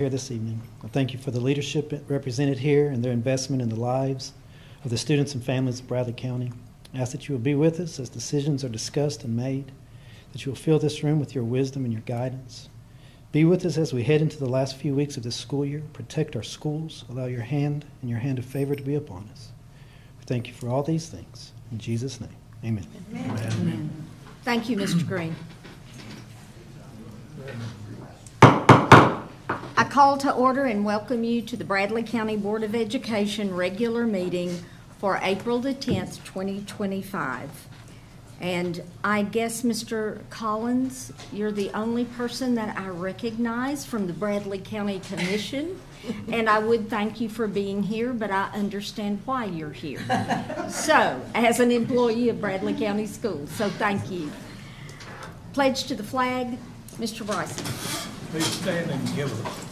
here this evening. I thank you for the leadership represented here and their investment in the lives of the students and families of Bradley County. I ask that you will be with us as decisions are discussed and made, that you will fill this room with your wisdom and your guidance. Be with us as we head into the last few weeks of this school year. Protect our schools. Allow your hand and your hand of favor to be upon us. We thank you for all these things. In Jesus' name, amen. Amen. Amen. Thank you, Mr. Green. I call to order and welcome you to the Bradley County Board of Education regular meeting for April the 10th, 2025. And I guess, Mr. Collins, you're the only person that I recognize from the Bradley County Commission. And I would thank you for being here, but I understand why you're here. So, as an employee of Bradley County Schools, so thank you. Pledge to the flag, Mr. Bryson. Please stand and give us.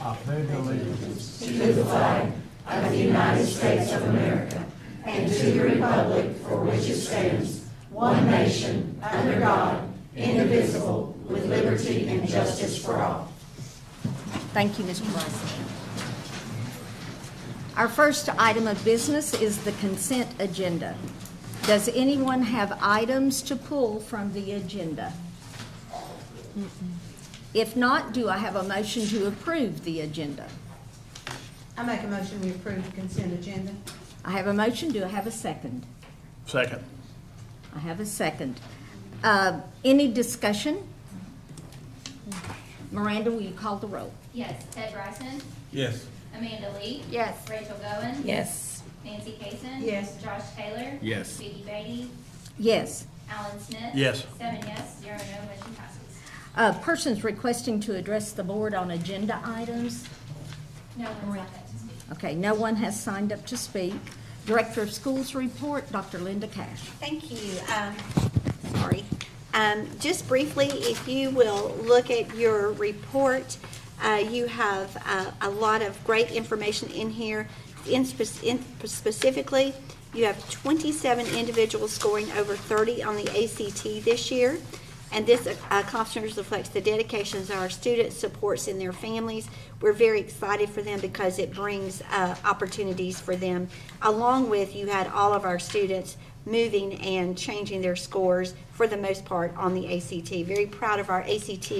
I pledge allegiance to the flag of the United States of America and to the republic for which it stands, one nation, under God, indivisible, with liberty and justice for all. Thank you, Mr. Bryson. Our first item of business is the consent agenda. Does anyone have items to pull from the agenda? If not, do I have a motion to approve the agenda? I make a motion we approve the consent agenda. I have a motion. Do I have a second? Second. I have a second. Any discussion? Miranda, will you call the roll? Yes. Ted Bryson? Yes. Amanda Lee? Yes. Rachel Goen? Yes. Nancy Cason? Yes. Josh Taylor? Yes. Vicky Beatty? Yes. Alan Smith? Yes. 7 yes, 0 no, motion passes. Persons requesting to address the board on agenda items. No one signed up to speak. Okay, no one has signed up to speak. Director of Schools report, Dr. Linda Cash. Thank you. Sorry. Just briefly, if you will look at your report, you have a lot of great information in here. Specifically, you have 27 individuals scoring over 30 on the ACT this year. And this accomplishment reflects the dedications of our students, supports in their families. We're very excited for them because it brings opportunities for them. Along with, you had all of our students moving and changing their scores for the most part on the ACT. Very proud of our ACT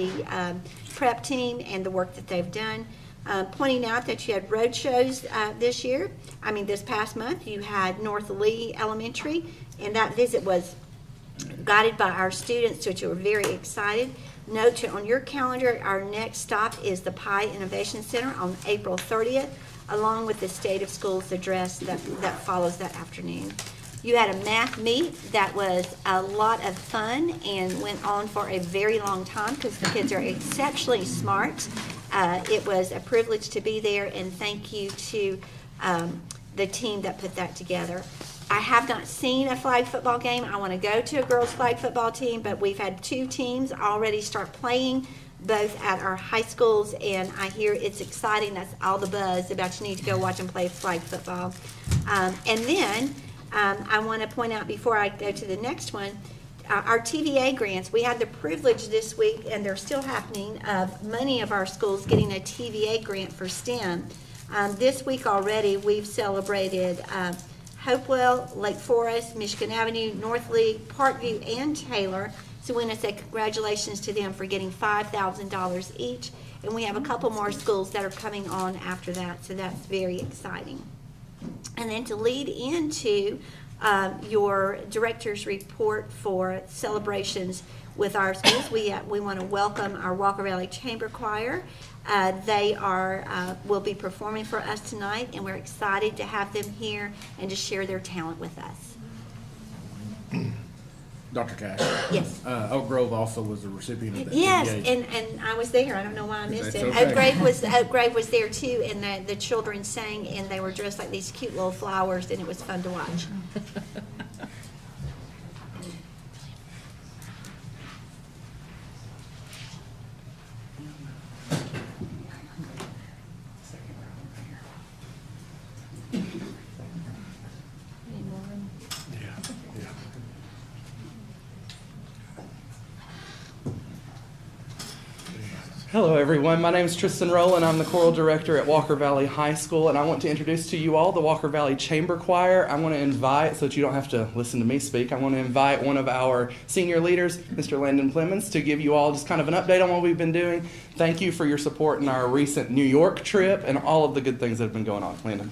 prep team and the work that they've done. Pointing out that you had road shows this past month. You had North Lee Elementary, and that visit was guided by our students, which were very excited. Note on your calendar, our next stop is the PI Innovation Center on April 30th, along with the State of Schools address that follows that afternoon. You had a math meet that was a lot of fun and went on for a very long time because the kids are exceptionally smart. It was a privilege to be there, and thank you to the team that put that together. I have not seen a flag football game. I want to go to a girls' flag football team, but we've had 2 teams already start playing, both at our high schools, and I hear it's exciting. That's all the buzz about you need to go watch and play flag football. And then I want to point out before I go to the next one, our TVA grants. We had the privilege this week, and they're still happening, of many of our schools getting a TVA grant for STEM. This week already, we've celebrated Hopewell, Lake Forest, Michigan Avenue, North Lee, Parkview, and Taylor. So we want to say congratulations to them for getting $5,000 each. And we have a couple more schools that are coming on after that, so that's very exciting. And then to lead into your director's report for celebrations with our schools, we want to welcome our Walker Valley Chamber Choir. They will be performing for us tonight, and we're excited to have them here and to share their talent with us. Dr. Cash. Yes. Oak Grove also was a recipient of that. Yes, TVA. and I was there. I don't know why I missed That's it. okay. Oak Grove was there too, and the children sang, and they were dressed like these cute little flowers, and it was fun to watch. Hello, everyone. My name is Tristan Rowland. I'm the choral director at Walker Valley High School, and I want to introduce to you all the Walker Valley Chamber Choir. I want to invite, so that you don't have to listen to me speak, I want to invite one of our senior leaders, Mr. Landon Clemens, to give you all just kind of an update on what we've been doing. Thank you for your support in our recent New York trip and all of the good things that have been going on. Landon.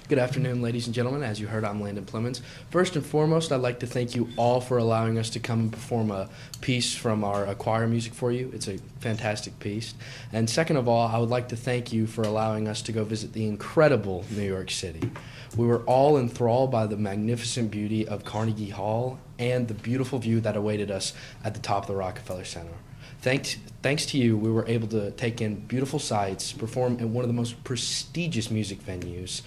Good afternoon, ladies and gentlemen. As you heard, I'm Landon Clemens. First and foremost, I'd like to thank you all for allowing us to come and perform a piece from our choir music for you. It's a fantastic piece. And second of all, I would like to thank you for allowing us to go visit the incredible New York City. We were all enthralled by the magnificent beauty of Carnegie Hall and the beautiful view that awaited us at the top of the Rockefeller Center. Thanks to you, we were able to take in beautiful sights, perform in one of the most prestigious music venues,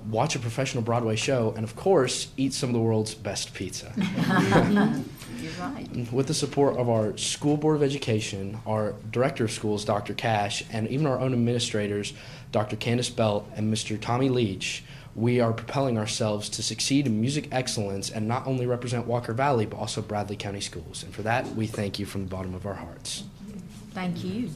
watch a professional Broadway show, and of course, eat some of the world's best pizza. You're right. With the support of our School Board of Education, our Director of Schools, Dr. Cash, and even our own administrators, Dr. Candace Belt and Mr. Tommy Leach, we are propelling ourselves to succeed in music excellence and not only represent Walker Valley, but also Bradley County Schools. And for that, we thank you from the bottom of our hearts. Thank you.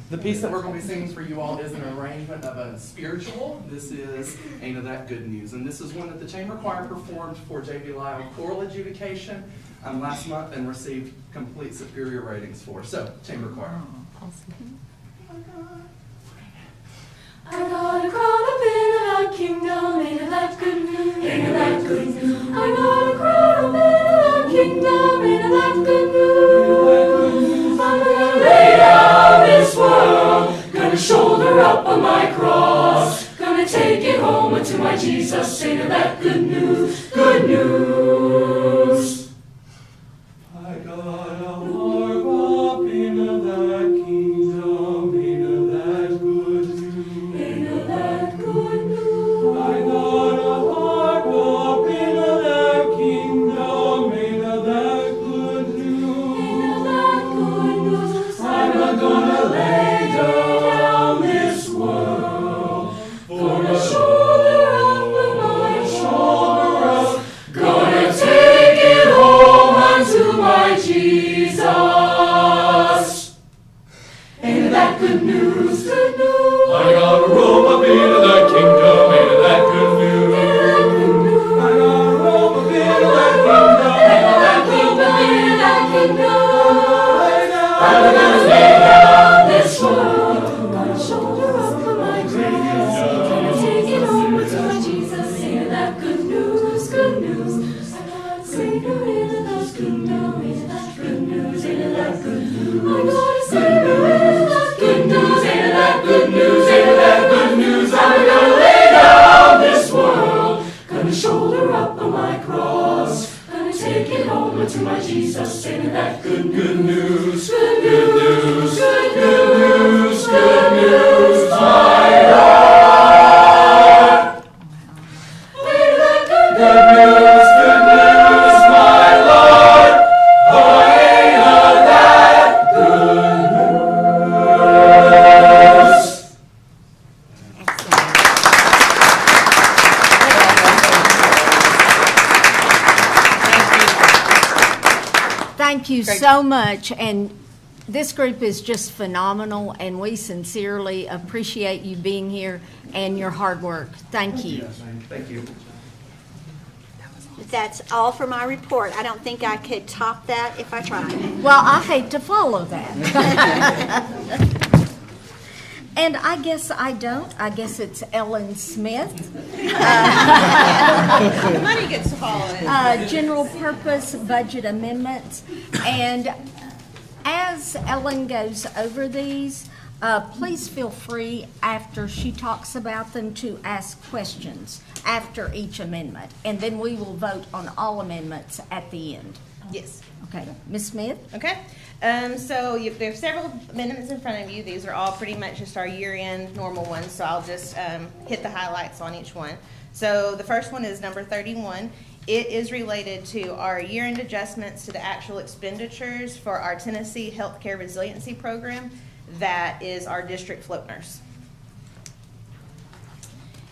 The piece that we're going to be singing for you all is an arrangement of a spiritual. This is Ain't of That Good News. And this is one that the Chamber Choir performed for J.B. Lyle Choral Adjudication last month and received complete superior ratings for. So, Chamber Choir. I got a crown up in that kingdom, ain't it that good news, ain't it that good news. I got a crown up in that kingdom, ain't it that good news. I'm gonna lay down this world, gonna shoulder up on my cross, gonna take it home unto my Jesus, ain't it that good news, good news. I got a harp up in that kingdom, ain't it that good news. Ain't it that good news? I got a harp up in that kingdom, ain't it that good news. Ain't it that good news? I'm not gonna lay down this world for a shoulder up and my shoulder up. Gonna take it home unto my Jesus. Ain't that good news? Good news. I got a robe up into that kingdom. Ain't that good news? I got a robe up into that kingdom. Ain't that kingdom? Ain't that kingdom? I'm gonna lay down this world. Gonna shoulder up for my grace. Gonna take it home to my Jesus. Ain't that good news? Good news. I got a Savior in that kingdom. Ain't that good news? Ain't that good news? I got a Savior in that good news. Ain't that good news? Ain't that good news? I'm gonna lay down this world. Gonna shoulder up on my cross. Gonna take it home to my Jesus. Ain't that good, good news? Good news, good news, good news, my Lord. Ain't that good news? Good news, my Lord. Oh, ain't that good news? Thank you so much, and this group is just phenomenal, and we sincerely appreciate you being here and your hard work. Thank you. Thank you. That's all for my report. I don't think I could top that if I tried. Well, I hate to follow that. And I guess I don't. I guess it's Ellen Smith. Money gets to follow it. General purpose budget amendments. And as Ellen goes over these, please feel free after she talks about them to ask questions after each amendment. And then we will vote on all amendments at the end. Yes. Okay, Ms. Smith? Okay. So there's several amendments in front of you. These are all pretty much just our year-end normal ones, so I'll just hit the highlights on each one. So the first one is number 31. It is related to our year-end adjustments to the actual expenditures for our Tennessee Healthcare Resiliency Program. That is our district float nurse.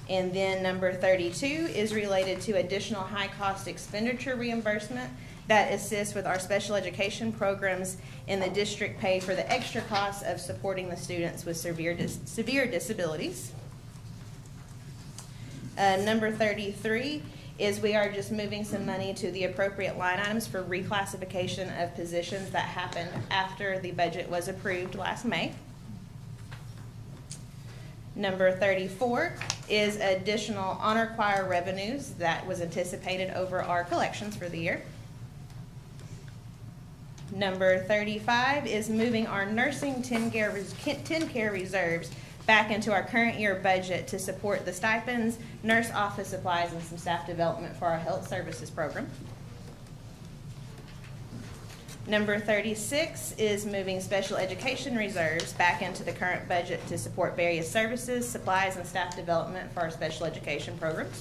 And then number 32 is related to additional high-cost expenditure reimbursement. that assists with our special education programs in the district pay for the extra costs of supporting the students with severe disabilities. Number 33 is we are just moving some money to the appropriate line items for reclassification of positions that happened after the budget was approved last May. Number 34 is additional honor choir revenues that was anticipated over our collections for the year. Number 35 is moving our nursing 10-care reserves back into our current year budget to support the stipends, nurse office supplies, and some staff development for our health services program. Number 36 is moving special education reserves back into the current budget to support various services, supplies, and staff development for our special education programs.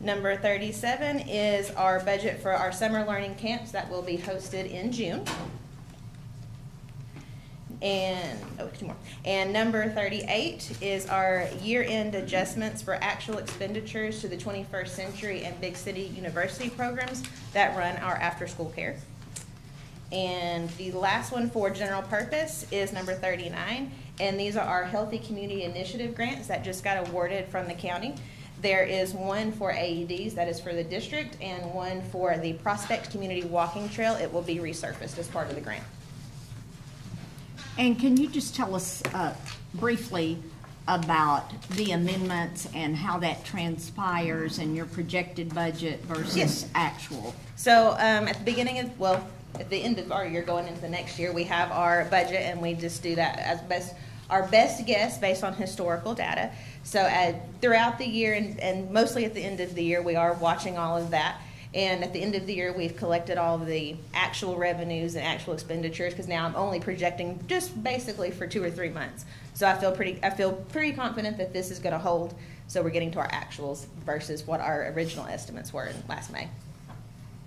Number 37 is our budget for our summer learning camps that will be hosted in June. And, two more. And number 38 is our year-end adjustments for actual expenditures to the 21st Century and Big City University programs that run our after-school care. And the last one for general purpose is number 39, and these are our Healthy Community Initiative grants that just got awarded from the county. There is one for AEDs, that is for the district, and one for the Prospect Community Walking Trail. It will be resurfaced as part of the grant. And can you just tell us briefly about the amendments and how that transpires in your projected budget versus Yes. actual? So at the beginning of, well, at the end of our year going into the next year, we have our budget and we just do that as our best guess based on historical data. So throughout the year and mostly at the end of the year, we are watching all of that. And at the end of the year, we've collected all of the actual revenues and actual expenditures because now I'm only projecting just basically for 2 or 3 months. So I feel pretty confident that this is going to hold. So we're getting to our actuals versus what our original estimates were in last May.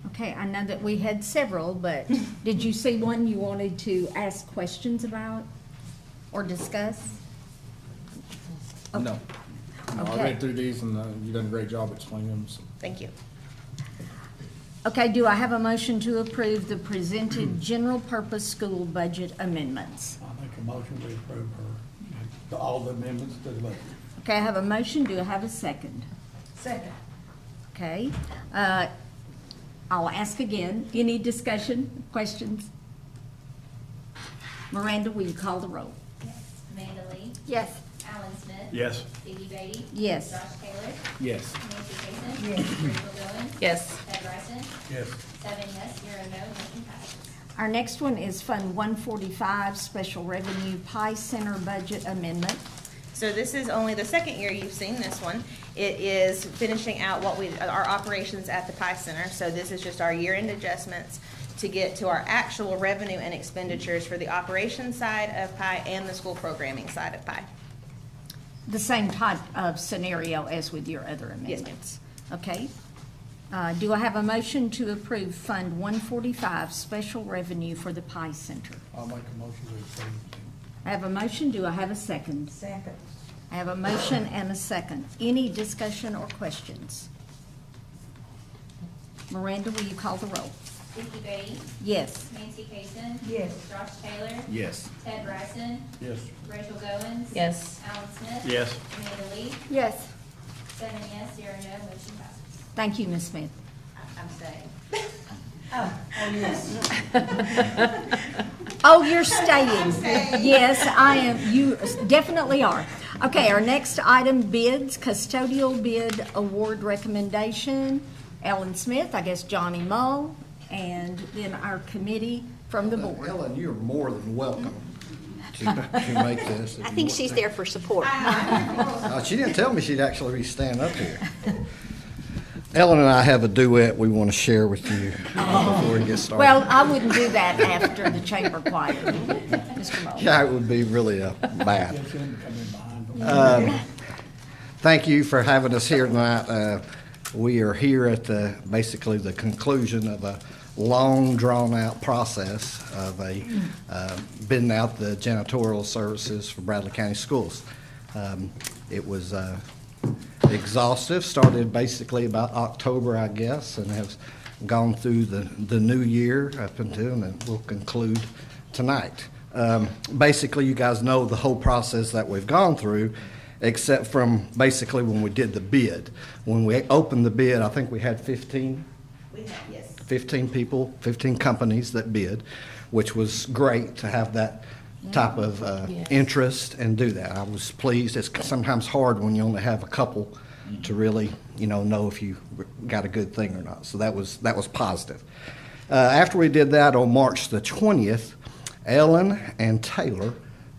Okay, I know that we had several, but did you see one you wanted to ask questions about or discuss? No. No, I Okay. read through these and you've done a great job explaining them. So. Thank you. Okay, do I have a motion to approve the presented general purpose school budget amendments? I make a motion to approve all the amendments to the budget. Okay, I have a motion, do I have a second? Second. Okay, I'll ask again, any discussion, questions? Miranda, will you call the roll? Yes. Amanda Lee, Yes. Alan Smith. Yes. Vicky Beatty. Yes. Josh Taylor, Yes. Nancy Cason. Yes. Rachel Goins. Yes. Ted Bryson. Yes. 7 yes, 0 no, motion passes. Our next one is Fund 145, Special Revenue Pie Center Budget Amendment. So this is only the second year you've seen this one. It is finishing out our operations at the Pie Center. So this is just our year-end adjustments to get to our actual revenue and expenditures for the operations side of Pie and the school programming side of Pie. The same type of scenario as with your other Yes, amendments. Okay. Do I have a motion to approve Fund 145, Special Revenue for the Pie Center? I'll make a motion to approve. I have a motion, do I have a second? Second. I have a motion and a second. Any discussion or questions? Miranda, will you call the roll? Vicky Beatty. Yes. Nancy Cason. Yes. Josh Taylor. Yes. Ted Bryson. Yes. Rachel Goins. Yes. Alan Smith. Yes. Amanda Lee. Yes. 7 yes, 0 no, motion passes. Thank you, Ms. Smith. I'm staying. Oh, you're staying. Yes, I am. You definitely are. Okay, our next item, bids, custodial bid award recommendation. Ellen Smith, I guess Johnny Mull, and then our committee from the board. Ellen, you're more than welcome to make this. if I you think want she's to. there for support. She didn't tell me she'd actually be standing up here. Ellen and I have a duet we want to share with you before we get started. Well, I wouldn't do that after the chamber choir, Mr. Mull. Yeah, it would be really bad. Get him to come in behind them. Thank you for having us here tonight. We are here at basically the conclusion of a long, drawn-out process of bidding out the janitorial services for Bradley County Schools. It was exhaustive. Started basically about October, I guess, and has gone through the new year up until, and we'll conclude tonight. Basically, you guys know the whole process that we've gone through, except from basically when we did the bid. When we opened the bid, I think we had 15? We have, yes. 15 people, 15 companies that bid, which was great to have that type of interest and do that. I was pleased. It's sometimes hard when you only have a couple to really, know if you got a good thing or not. So that was positive. After we did that on March the 20th, Ellen and Taylor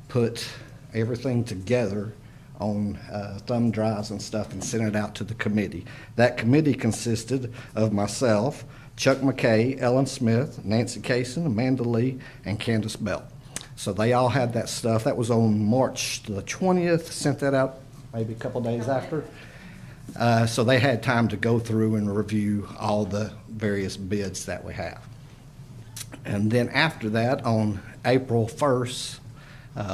put everything together on thumb drives and stuff and sent it out to the committee. That committee consisted of myself, Chuck McKay, Ellen Smith, Nancy Kaysen, Amanda Lee, and Candace Bell. So they all had that stuff. That was on March the 20th, sent that out maybe a couple days after. So they had time to go through and review all the various bids that we have. And then after that, on April 1st,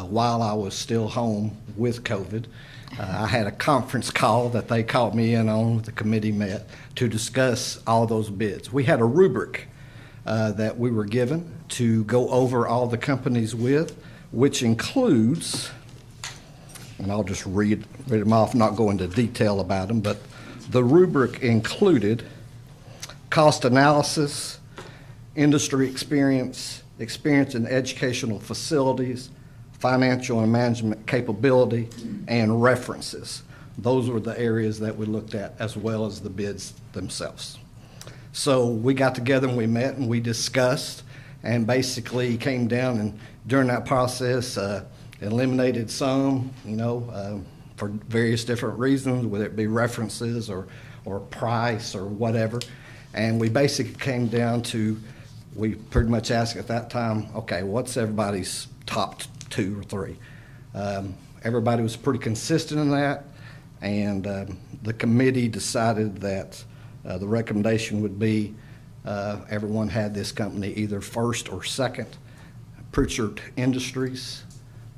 while I was still home with COVID, I had a conference call that they called me in on, the committee met, to discuss all those bids. We had a rubric that we were given to go over all the companies with, which includes, and I'll just read them off, not go into detail about them, but the rubric included cost analysis, industry experience, experience in educational facilities, financial and management capability, and references. Those were the areas that we looked at, as well as the bids themselves. So we got together and we met and we discussed and basically came down and during that process eliminated some, for various different reasons, whether it be references or price or whatever. And we basically came down to, we pretty much asked at that time, okay, what's everybody's top 2 or 3? Everybody was pretty consistent in that, and the committee decided that the recommendation would be everyone had this company either first or second. Pritchard Industries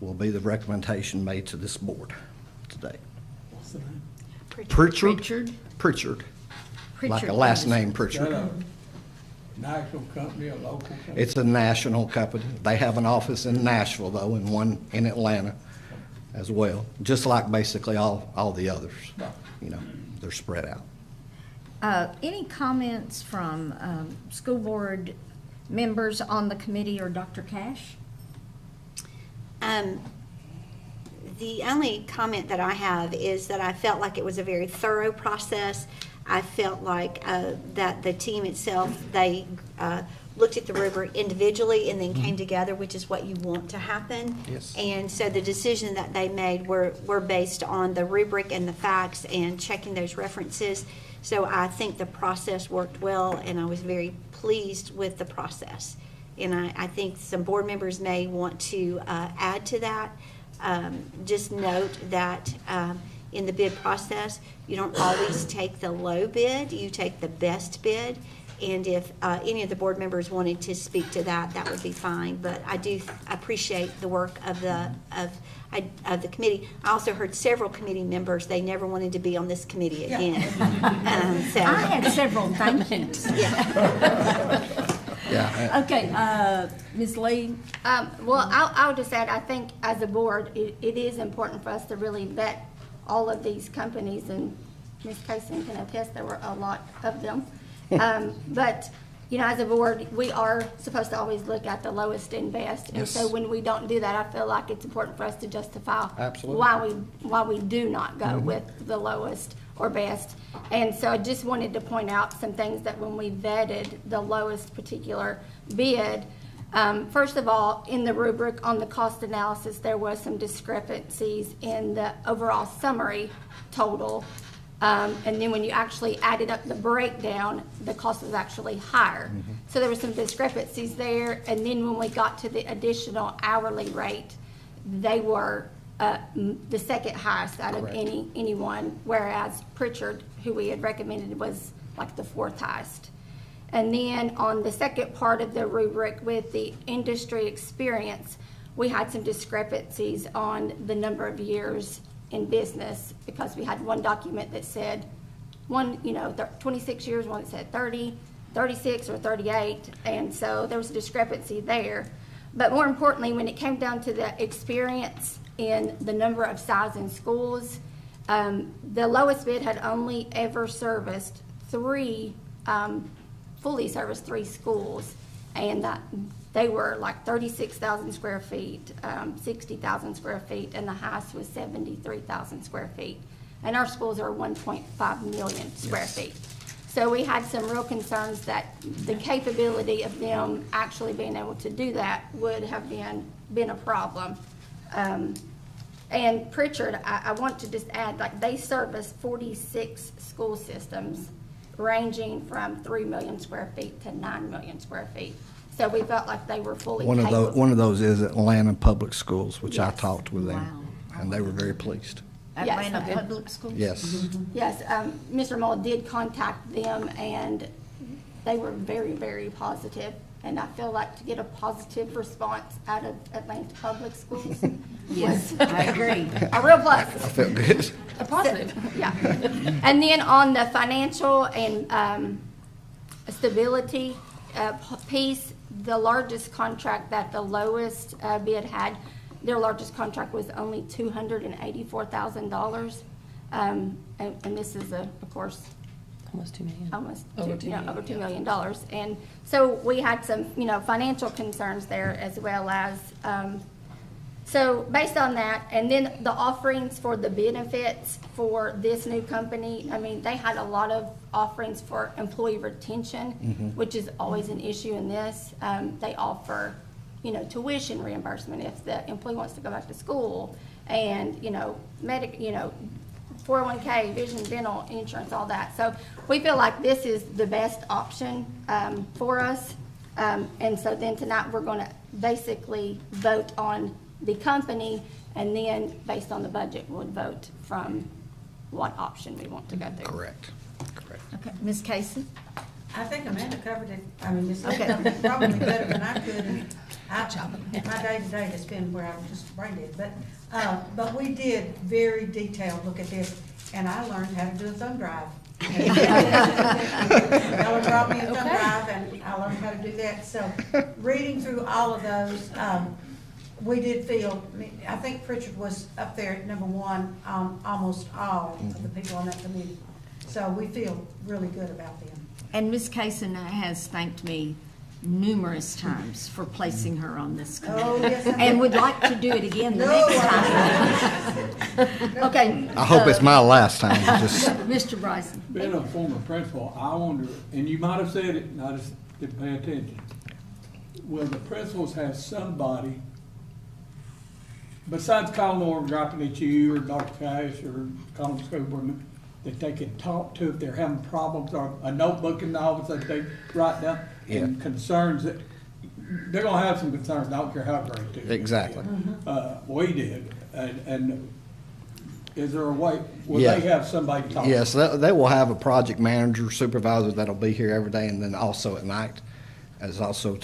will be the recommendation made to this board today. What's the name? Pritchard. Pritchard Like a last name Is Pritchard. that a national company, a local company? It's a national company. They have an office in Nashville, though, and one in Atlanta as well, just like basically all the others. They're spread out. Any comments from school board members on the committee or Dr. Cash? The only comment that I have is that I felt like it was a very thorough process. I felt like that the team itself, they looked at the rubric individually and then came together, which is what you want to happen. Yes. And so the decision that they made were based on the rubric and the facts and checking those references. So I think the process worked well, and I was very pleased with the process. And I think some board members may want to add to that. Just note that in the bid process, you don't always take the low bid, you take the best bid. And if any of the board members wanted to speak to that, that would be fine. But I do appreciate the work of the committee. I also heard several committee members, they never wanted to be on this committee again. So. I had several thank yous. Yeah. Okay, Ms. Lee? Well, I'll just add, I think as a board, it is important for us to really vet all of these companies, and Ms. Kaysen can attest there were a lot of them. But, as a board, we are supposed to always look at the lowest and best. And so when we don't do that, I feel like it's important for us to justify why we do not go with the lowest or best. And so I just wanted to point out some things that when we vetted the lowest particular bid, first of all, in the rubric on the cost analysis, there was some discrepancies in the overall summary total. And then when you actually added up the breakdown, the cost was actually higher. So there were some discrepancies there. And then when we got to the additional hourly rate, they were the second highest out of anyone, whereas Pritchard, who we had recommended, was like the 4th highest. And then on the second part of the rubric with the industry experience, we had some discrepancies on the number of years in business, because we had one document that said, 26 years, one that said 30, 36, or 38, and so there was a discrepancy there. But more importantly, when it came down to the experience in the number of size in schools, the lowest bid had only ever serviced fully serviced 3 schools, and they were like 36,000 square feet, 60,000 square feet, and the highest was 73,000 square feet. And our schools are 1.5 million square feet. So we had some real concerns that the capability of them actually being able to do that would have been a problem. And Pritchard, I want to just add, like, they service 46 school systems ranging from 3 million square feet to 9 million square feet. So we felt like they were fully capable. One of those is Atlanta Public Schools, which I Yes. talked with them, and they were very pleased. Yes, Atlanta okay. Public Schools? Yes. Yes, Mr. Mull did contact them, and they were very, very positive. And I feel like to get a positive response out of Atlanta Public Schools. Yes, was I agree. A real plus. I felt good. A positive. Yeah. And then on the financial and stability piece, the largest contract that the lowest bid had, their largest contract was only $284,000. And this is, of course, Almost 2 million. over $2 million. And so we had some, financial concerns there, as well as, so based on that, and then the offerings for the benefits for this new company, I mean, they had a lot of offerings for employee retention, which is always an issue in this. They offer, tuition reimbursement if the employee wants to go back to school, and, 401k, vision, dental insurance, all that. So we feel like this is the best option for us. And so then tonight, we're going to basically vote on the company, and then based on the budget, we'll vote from what option we want to go through. Correct. Okay, Ms. Casey? I think Amanda covered it, Ms. Okay. Lincoln probably better than I could, and my day-to-day has been where I'm just brain dead, but we did very detailed look at this, and I learned how to do a thumb drive. Ella brought me a thumb drive, and I learned how to do that, so reading through all of those, we did feel, I think Pritchard was up there at number 1 on almost all of the people on that committee, so we feel really good about them. And Ms. Kaysen has thanked me numerous times for placing her on this committee. Oh, yes, I And did. would like to do it again the No, next time. Okay. I hope it's my last time. Just Mr. Bryson. Being a former principal, I wonder, and you might have said it, and I just didn't pay attention. Will the principals have somebody, besides calling or dropping at you or Dr. Cash or calling the school board, that they can talk to if they're having problems, or a notebook in the office that they write down, and concerns that, they're gonna have some concerns, I don't care how great it is. Exactly. We did, and is there a way, will Yeah. they have somebody to talk to? Yes, they will have a project manager, supervisor that'll be here every day, and then also at night. There's also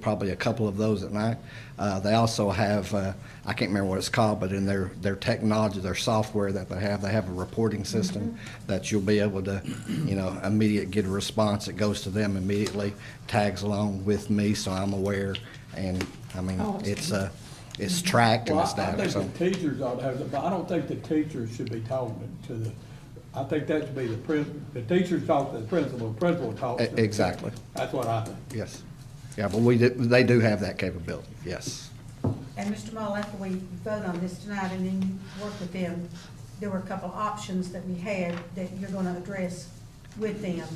probably a couple of those at night. They also have, I can't remember what it's called, but in their technology, their software that they have a reporting system that you'll be able to, immediate get a response that goes to them immediately, tags along with me, so I'm aware. And, I mean, it's tracked and Well, it's I down. think So, the teachers ought to have, but I don't think the teachers should be talking to I think that should be the teachers talk to the principal talks to the. Exactly. That's what I think. yes. Yeah, but they do have that capability, yes. And Mr. Mull, after we vote on this tonight and then you work with them, there were a couple of options that we had that you're gonna address with them.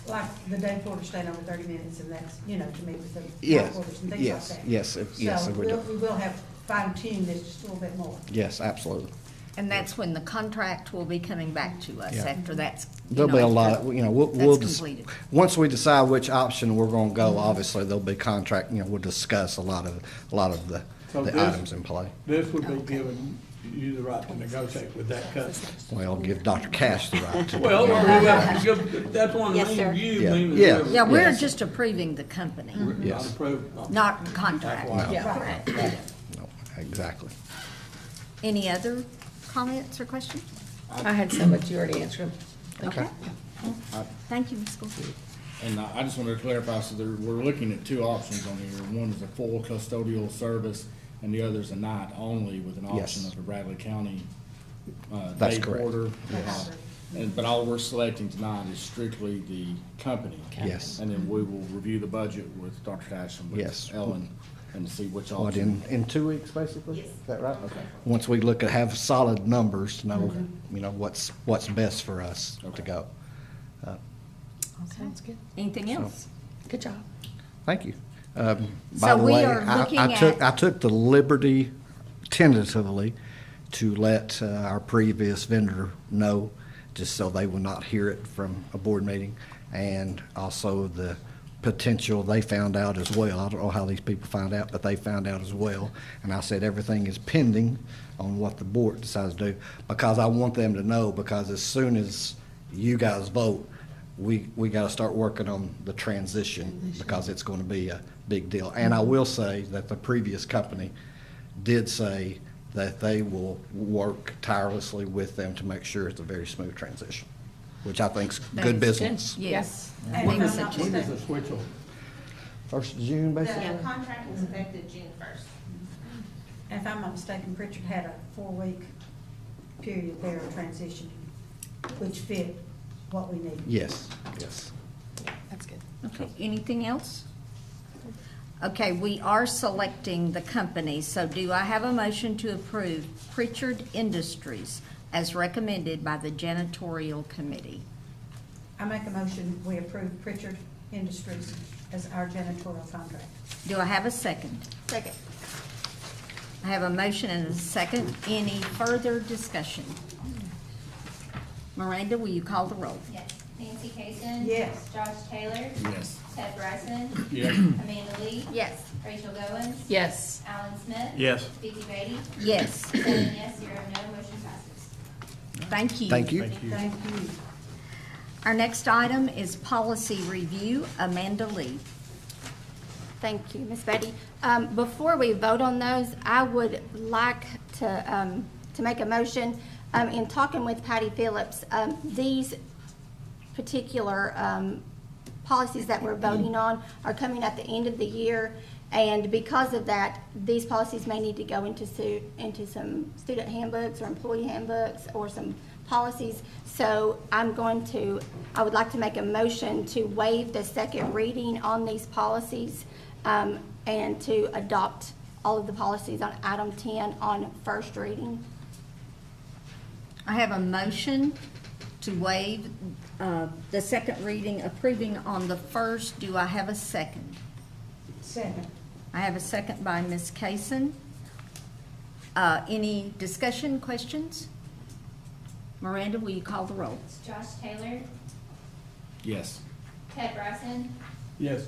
Like the day porter staying over 30 minutes, and that's, to meet with the night Yes, porters and things like yes, that. yes, yes, So we do. we will have fine-tuned this just a little bit more. Yes, absolutely. And that's when the contract will be coming back to us Yeah. after that's. There'll be a lot, we'll, That's completed. once we decide which option we're gonna go, obviously, there'll be contract, we'll discuss a lot of the So this- items in play. This would be giving you the right to negotiate with that customer. Well, give Dr. Cash the right to. Well, or whoever, that's one Yes, of sir. the you, Yeah. mean. Yeah. Yeah, we're Yes. just approving the company, Yes. Not approved. not the contract. That's why. Yeah. No, exactly. Any other comments or questions? I had some, but you already answered them. Okay. Thank you, Ms. Gore. And I just wanted to clarify, so we're looking at two options on here. One is a full custodial service, and the other is a night only with an Yes. option of the Bradley County That's day correct. porter. But all we're selecting tonight is strictly the company. Yes. And then we will review the budget with Dr. Dash and Yes. with Ellen and see which What, option. in 2 weeks, basically? Is that right? Okay. Once we look at, have solid numbers, to know, you know, what's best for us to Okay. go. Sounds good. Anything else? Good job. Thank you. By So the we way, are looking I took the liberty tentatively to let our previous vendor know, just so they will not hear it from a board meeting, and also the potential they found out as well. I don't know how these people found out, but they found out as well. And I said everything is pending on what the board decides to do, because I want them to know, because as soon as you guys vote, we got to start working on the transition, because it's going to be a big deal. And I will say that the previous company did say that they will work tirelessly with them to make sure it's a very smooth transition, which I think's good business. Yes. When does the switch over? 1st of June, basically? The contract was effective June 1st. If I'm not mistaken, Pritchard had a 4-week period there of transition, which fit what we needed. Yes, yes. That's good. Okay, anything else? Okay, we are selecting the company, so do I have a motion to approve Pritchard Industries as recommended by the janitorial committee? I make a motion, we approve Pritchard Industries as our janitorial contract. Do I have a second? Second. I have a motion and a second. Any further discussion? Miranda, will you call the roll? Yes. Nancy Kason. Yes. Josh Taylor. Yes. Ted Bryson. Yes. Amanda Lee. Yes. Rachel Goins. Yes. Alan Smith. Yes. Vicky Beatty. Yes. 7 yes, 0 no, motion passes. Thank you. Thank you. Thank you. Our next item is policy review. Amanda Lee. Thank you, Ms. Betty. Before we vote on those, I would like to make a motion. In talking with Patty Phillips, these particular policies that we're voting on are coming at the end of the year, and because of that, these policies may need to go into some student handbooks or employee handbooks or some policies. So I would like to make a motion to waive the second reading on these policies and to adopt all of the policies on item 10 on first reading. I have a motion to waive the second reading, approving on the first. Do I have a second? Second. I have a second by Ms. Kaysen. Any discussion, questions? Miranda, will you call the roll? Josh Taylor. Yes. Ted Bryson. Yes.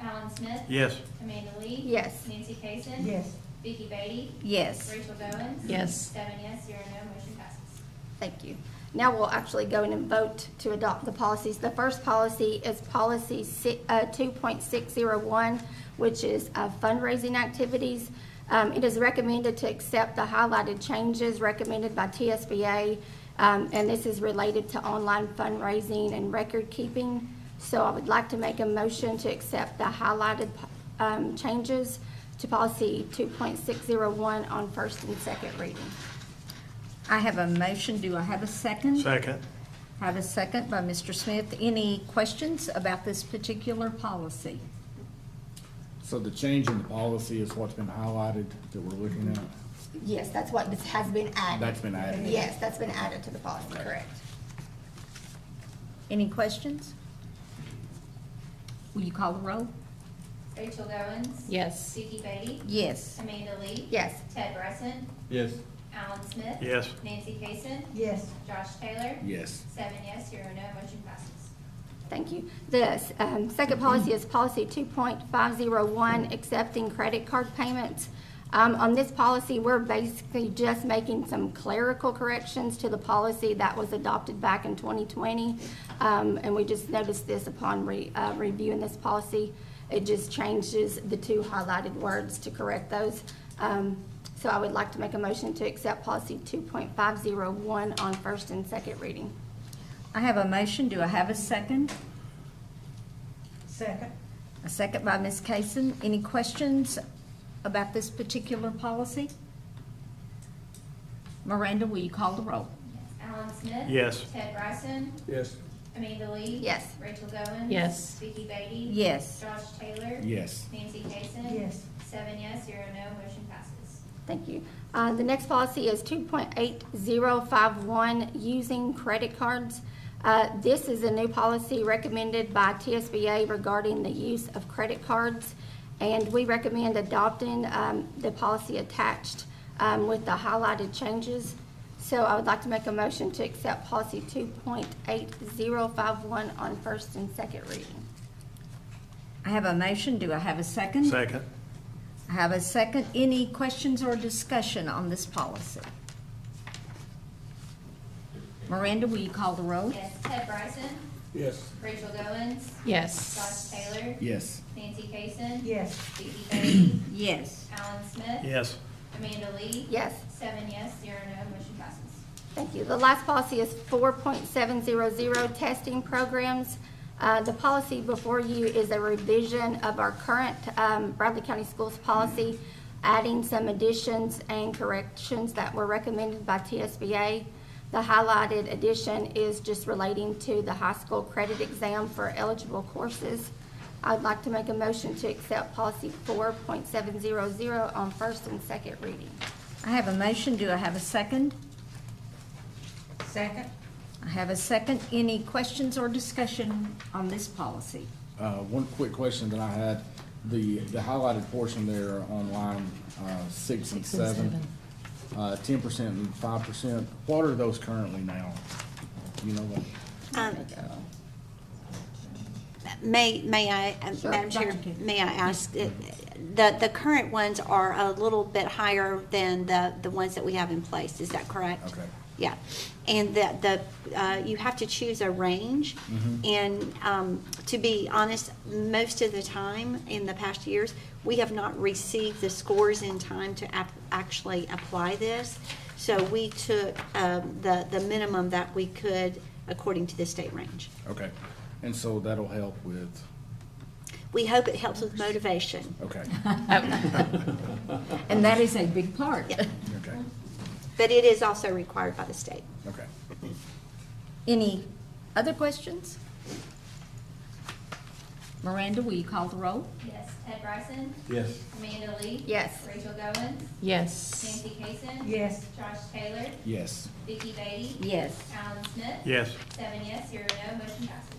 Alan Smith. Yes. Amanda Lee. Yes. Nancy Kason. Yes. Vicky Beatty. Yes. Rachel Goins. Yes. 7 yes, 0 no, motion passes. Thank you. Now we'll actually go in and vote to adopt the policies. The first policy is policy 2.601, which is fundraising activities. It is recommended to accept the highlighted changes recommended by TSBA, and this is related to online fundraising and record keeping. So I would like to make a motion to accept the highlighted changes to policy 2.601 on first and second reading. I have a motion. Do I have a second? Second. I have a second by Mr. Smith. Any questions about this particular policy? So the change in the policy is what's been highlighted that we're looking at? Yes, that's what has been added. That's been added? Yes, that's been added to the policy, correct. Any questions? Will you call the roll? Rachel Goins. Yes. Vicky Beatty. Yes. Amanda Lee. Yes. Ted Bryson. Yes. Alan Smith. Yes. Nancy Kason. Yes. Josh Taylor. Yes. 7 yes, 0 no, motion passes. Thank you. The second policy is policy 2.501, accepting credit card payments. On this policy, we're basically just making some clerical corrections to the policy that was adopted back in 2020. And we just noticed this upon reviewing this policy. It just changes the two highlighted words to correct those. So So I would like to make a motion to accept policy 2.501 on first and second reading. I have a motion. Do I have a second? Second. A second by Ms. Kaysen. Any questions about this particular policy? Miranda, will you call the roll? Alan Smith. Yes. Ted Bryson. Yes. Amanda Lee. Yes. Rachel Goins. Yes. Vicky Beatty. Yes. Josh Taylor. Yes. Nancy Kason. Yes. 7 yes, 0 no, motion passes. Thank you. The next policy is 2.8051, using credit cards. This is a new policy recommended by TSBA regarding the use of credit cards, and we recommend adopting the policy attached with the highlighted changes. So I would like to make a motion to accept policy 2.8051 on first and second reading. I have a motion. Do I have a second? Second. I have a second. Any questions or discussion on this policy? Miranda, will you call the roll? Yes. Ted Bryson. Yes. Rachel Goins. Yes. Josh Taylor. Yes. Nancy Kason. Yes. Vicky Beatty. Yes. Alan Smith. Yes. Amanda Lee. Yes. 7 yes, 0 no, motion passes. Thank you. The last policy is 4.700, testing programs. The policy before you is a revision of our current Bradley County Schools policy, adding some additions and corrections that were recommended by TSBA. The highlighted addition is just relating to the high school credit exam for eligible courses. I'd like to make a motion to accept policy 4.700 on first and second reading. I have a motion. Do I have a second? Second. I have a second. Any questions or discussion on this policy? One quick question that I had, the highlighted portion there on line 6 and 7, 10% and 5%, what are those currently now? You know what? May I, Sure, Madam Chair, Dr. King. may I ask, the current ones are a little bit higher than the ones that we have in place, is that correct? Okay. Yeah, and you have to choose a range, and to be honest, most of the time in the past years, we have not received the scores in time to actually apply this, so we took the minimum that we could according to the state range. Okay. And so that'll help with, We hope it helps with motivation. okay, And that is a big part. Yeah. okay, But it is also required by the state. okay. Any other questions? Miranda, will you call the roll? Yes. Ted Bryson. Yes. Amanda Lee. Yes. Rachel Goins. Yes. Nancy Kason. Yes. Josh Taylor. Yes. Vicky Beatty. Yes. Alan Smith. Yes. 7 yes, 0 no, motion passes.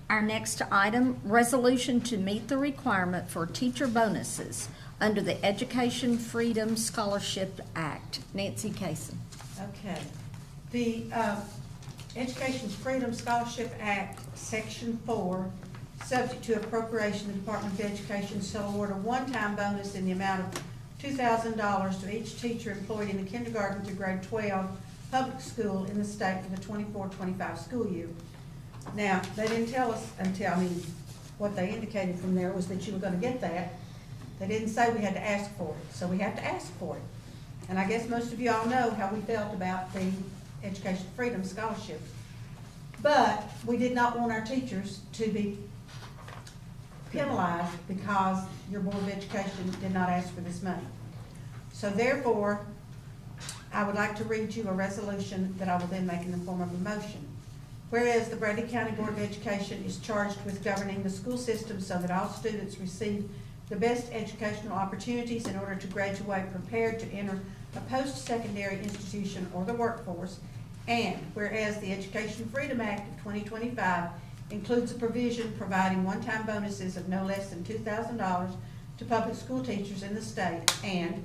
Our next item, resolution to meet the requirement for teacher bonuses under the Education Freedom Scholarship Act. Nancy Kason. Okay. The Education Freedom Scholarship Act, Section 4, subject to appropriation, the Department of Education shall award a one-time bonus in the amount of $2,000 to each teacher employed in the kindergarten through grade 12 public school in the state for the 24-25 school year. Now, they didn't tell us until, what they indicated from there was that you were gonna get that. They didn't say we had to ask for it, so we have to ask for it. And I guess most of you all know how we felt about the Education Freedom Scholarship. But we did not want our teachers to be penalized because your Board of Education did not ask for this money. So therefore, I would like to read you a resolution that I will then make in the form of a motion. Whereas the Bradley County Board of Education is charged with governing the school system so that all students receive the best educational opportunities in order to graduate prepared to enter a post-secondary institution or the workforce, and whereas the Education Freedom Act of 2025 includes a provision providing one-time bonuses of no less than $2,000 to public school teachers in the state, and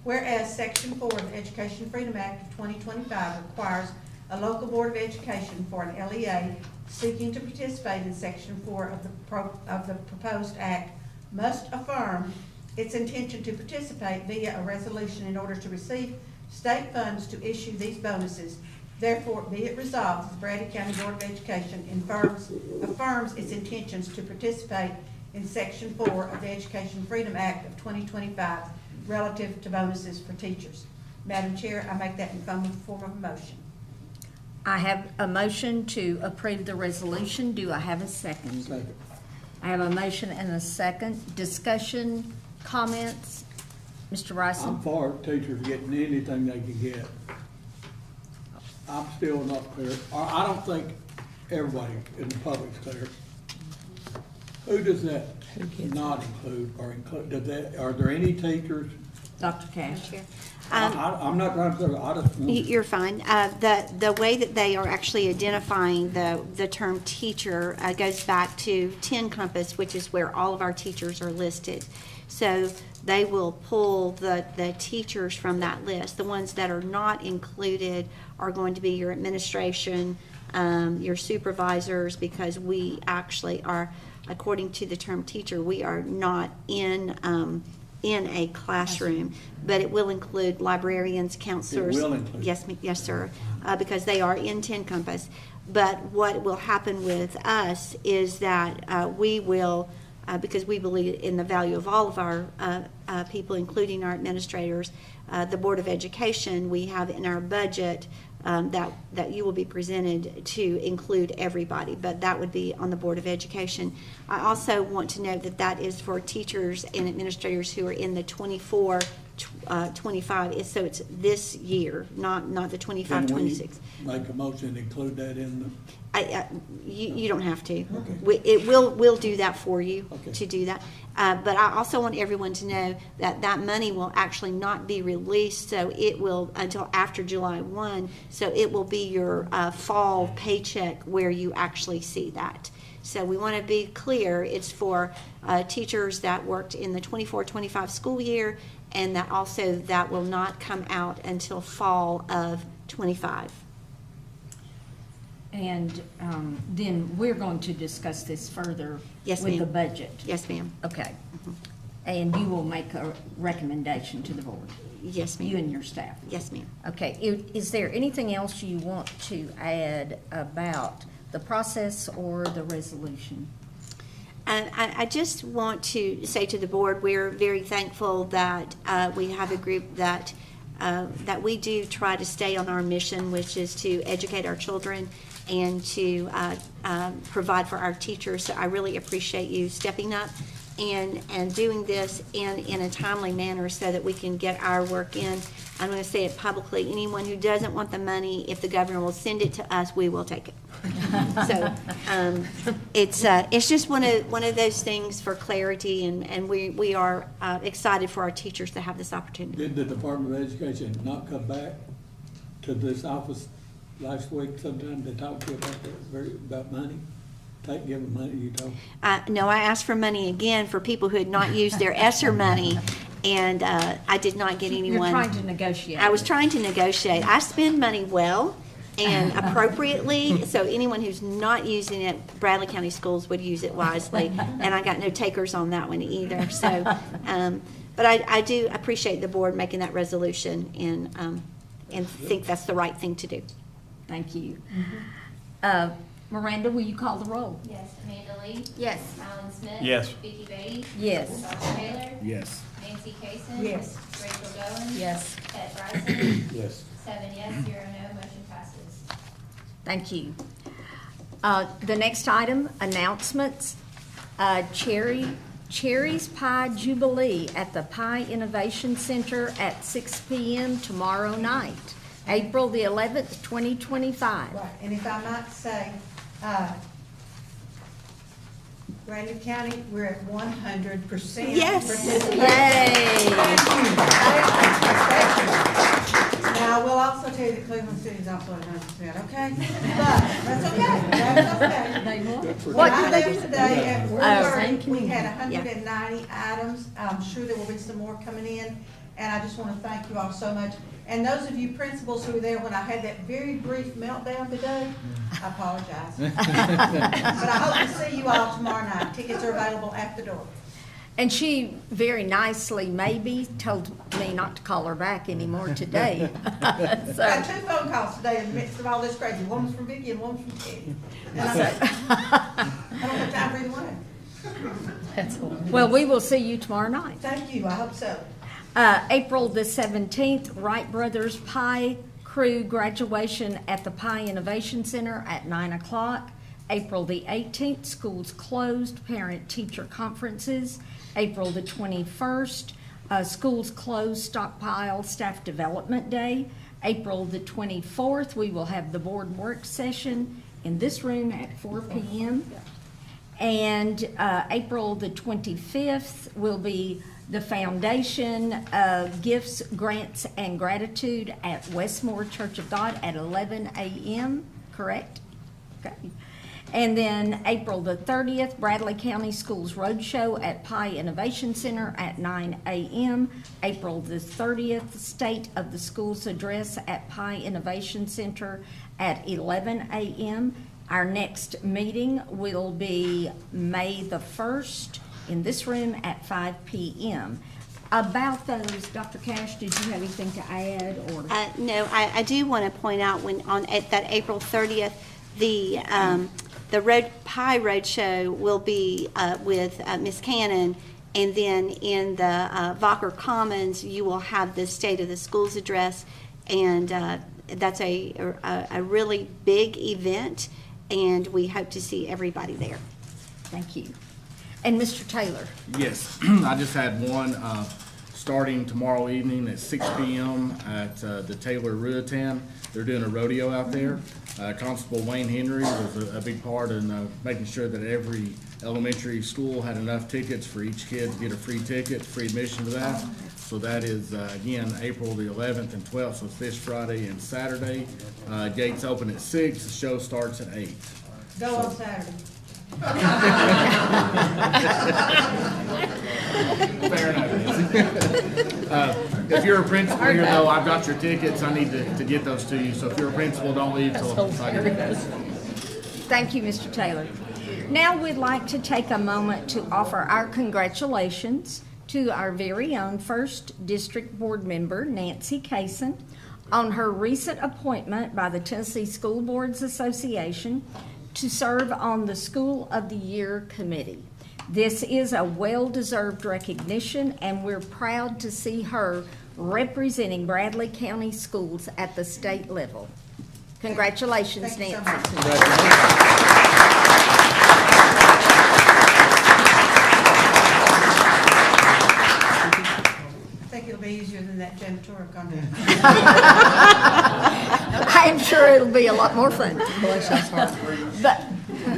whereas Section 4 of the Education Freedom Act of 2025 requires a local Board of Education for an LEA seeking to participate in Section 4 of the proposed act must affirm its intention to participate via a resolution in order to receive state funds to issue these bonuses. Therefore, be it resolved that the Bradley County Board of Education affirms its intentions to participate in Section 4 of the Education Freedom Act of 2025 relative to bonuses for teachers. Madam Chair, I make that in form of a motion. I have a motion to approve the resolution. Do I have a second? Second. I have a motion and a second. Discussion, comments? Mr. Bryson? I'm for teachers getting anything they can get. I'm still not clear. I don't think everybody in the public's clear. Who does that not include or include? Are there any teachers? Dr. Cash? I'm not trying to, I just want. You're fine. The way that they are actually identifying the term teacher goes back to 10 Compass, which is where all of our teachers are listed. So they will pull the teachers from that list. The ones that are not included are going to be your administration, your supervisors, because we actually are, according to the term teacher, we are not in a classroom, but it will include librarians, counselors. It will include. Yes, sir, because they are in 10 Compass. But what will happen with us is that we will, because we believe in the value of all of our people, including our administrators, the Board of Education, we have in our budget that you will be presented to include everybody, but that would be on the Board of Education. I also want to note that that is for teachers and administrators who are in the 24, 25, so it's this year, not the 25, 26. Make a motion to include that in the. You don't have to. Okay. We'll do that for you, Okay. to do that. But I also want everyone to know that that money will actually not be released, so it will, until after July 1, so it will be your fall paycheck where you actually see that. So we want to be clear, it's for teachers that worked in the 24-25 school year, and that also that will not come out until fall of 25. And then we're going to discuss this further Yes, with the ma'am. budget. Yes, ma'am. Okay. And you will make a recommendation to the board? Yes, ma'am. You and your staff? Yes, ma'am. Okay. Is there anything else you want to add about the process or the resolution? I just want to say to the board, we're very thankful that we have a group that we do try to stay on our mission, which is to educate our children and to provide for our teachers. So I really appreciate you stepping up and doing this in a timely manner so that we can get our work in. I'm going to say it publicly. Anyone who doesn't want the money, if the governor will send it to us, we will take it. So it's just one of those things for clarity, and we are excited for our teachers to have this opportunity. Did the Department of Education not come back to this office last week sometime to talk to you about money? Give them money, you told? No, I asked for money again for people who had not used their ESSER money, and I did not get anyone. You're trying to negotiate. I was trying to negotiate. I spend money well and appropriately, so anyone who's not using it, Bradley County Schools would use it wisely, and I got no takers on that one either. So, but I do appreciate the board making that resolution and think that's the right thing to do. Thank you. Miranda, will you call the roll? Yes, Amanda Lee. Yes. Alan Smith. Yes. Vicky Beatty. Yes. Josh Taylor. Yes. Nancy Kason. Yes. Rachel Goins. Yes. Ted Bryson. Yes. 7 yes, 0 no, motion passes. Thank you. The next item, announcements. Cherry's Pie Jubilee at the Pie Innovation Center at 6 p.m. tomorrow night, April the 11th, 2025. Right, and if I might say, Brandon County, we're at 100%. Yes. participation. Yay! Now, I will also tell you that Cleveland City's also at 100%, okay? But that's okay, that's okay. When I left today at 4:30, we had 190 items. I'm sure there will be some more coming in, and I just want to thank you all so much. And those of you principals who were there when I had that very brief meltdown today, I apologize. But I hope to see you all tomorrow night. Tickets are available at the door. And she very nicely maybe told me not to call her back anymore today. I got 2 phone calls today in the midst of all this crazy. One was from Vicky and one was from Teddy. And I said, I don't have time for either one. Well, we will see you tomorrow night. Thank you, I hope so. April the 17th, Wright Brothers Pie Crew graduation at the Pie Innovation Center at 9 o'clock. April the 18th, schools closed, parent-teacher conferences. April the 21st, schools closed, stockpile staff development day. April the 24th, we will have the board work session in this room at 4 p.m. And April the 25th will be the foundation gifts, grants, and gratitude at Westmore Church of God at 11 a.m., correct? Okay. And then April the 30th, Bradley County Schools Roadshow at Pie Innovation Center at 9 a.m. April the 30th, State of the Schools Address at Pie Innovation Center at 11 a.m. Our next meeting will be May the 1st in this room at 5 p.m. About those, Dr. Cash, did you have anything to add? Or No, I do want to point out at that April 30th, the Pie Roadshow will be with Ms. Cannon, and then in the Vocker Commons, you will have the State of the Schools Address, and that's a really big event, and we hope to see everybody there. Thank you. And Mr. Taylor? Yes, I just had one starting tomorrow evening at 6 p.m. at the Taylor Ruatan. They're doing a rodeo out there. Constable Wayne Henry was a big part in making sure that every elementary school had enough tickets for each kid to get a free ticket, free admission to that. So that is, again, April the 11th and 12th, so it's this Friday and Saturday. Gates open at 6, the show starts at 8. Go on Saturday. Fair enough. If you're a principal here, though, I've got your tickets. I need to get those to you. So if you're a principal, don't leave till I get those. Thank you, Mr. Taylor. Now we'd like to take a moment to offer our congratulations to our very own 1st District Board member, Nancy Kaysen, on her recent appointment by the Tennessee School Boards Association to serve on the School of the Year Committee. This is a well-deserved recognition, and we're proud to see her representing Bradley County Schools at the state level. Congratulations, Thank you so Nancy. much. I think it'll be easier than that janitorial contract. I'm sure it'll be a lot more fun.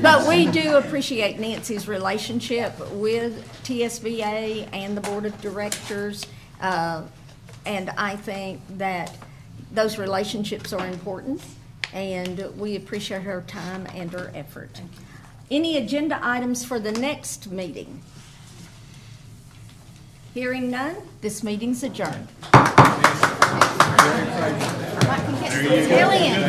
But we do appreciate Nancy's relationship with TSBA and the Board of Directors, and I think that those relationships are important, and we appreciate her time and her effort. Any agenda items for the next meeting? Hearing none, this meeting's adjourned. Brilliant.